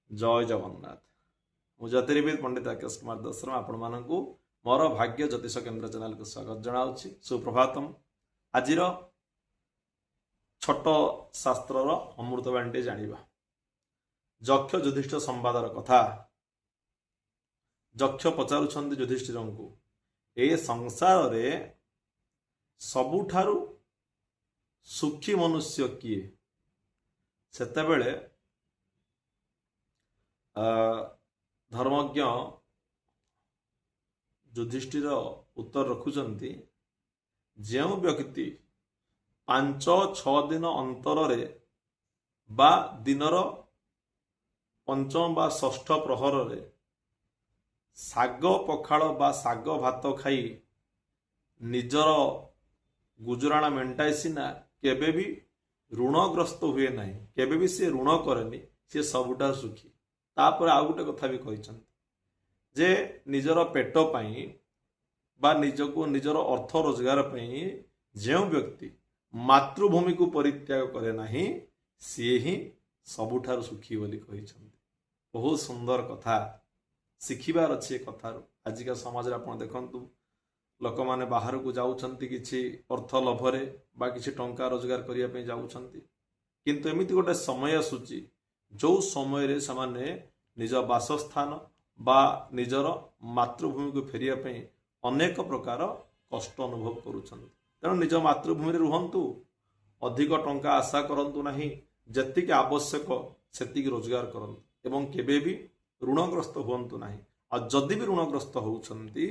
जय जगन्नाथ। मु ज्योतिर्विद पंडित राकेश कुमार दशरम आपण मानकु मोर भाग्य ज्योतिष केन्द्र चैनल को स्वागत जनाऊँगी। सुप्रभातम। आज छोट शास्त्र अमृतवाणी जानिबा। जक्ष युधिष्ठिर संवादर कथा। जक्ष पचारुछन्ति युधिष्ठिर को ए संसार रे सबुठारु सुखी मनुष्य किए? सेतेबेले धर्मज्ञ युधिष्ठिर उत्तर रखुचंती जो व्यक्ति 5-6 दिन अंतर रे बा दिनर पंचम बा षष्ठ प्रहर रे साग पखाड़ बा साग भात खाई निजर गुजराणा मेंटाई सिना केबे भी ऋणग्रस्त हुए नहीं, केबे भी से ऋण करेनी, सी सबुठा सुखी। तापर आउ गोटे कथा भी कहते जे निजर पेट पाई बा निजको निजर अर्थ रोजगार पाई जो व्यक्ति मातृभूमि को परित्याग करे नाही सी ही सबुठार सुखी बोली कहते। बहुत सुंदर कथा शिखिबार अच्छे कथार। आजिका समाज आप देखु लोक मैंने बाहर को जाउछंती किछि अर्थ लोभरे बा किछि टंका रोजगार करिया पे जाउछंती, किंतु एमिति गोटे समय आसुची जो समय रे समाने निज बासस्थान बा निजर मातृभूमि को फेरिया पे अनेक प्रकार कष्ट अनुभव करुछंती। तेणु निज मातृभूमि रे रुहंतु, अधिक टंका आशा करंतु नाही, जतिक आवश्यक सेतिक रोजगार करंतु एवं केबे भी ऋणग्रस्त हुंतु नाही। आ जदि भी ऋणग्रस्त होउछंती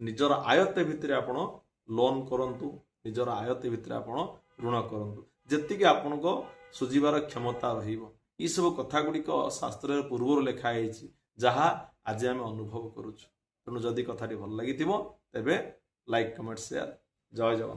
निजर आयत्त भितर आपण लोन करंतु, निजर आयत्त भितर आपण ऋण करंतु, जतिक आपनको सुझिबार क्षमता रहिबो। ई सब कथा गुड़िक शास्त्र पूर्व लिखा है जहाँ आज आम अनुभव करुचु। तेणु जदि कथाटी भल लगी तेबे लाइक कमेंट शेयर। जय जगन्नाथ।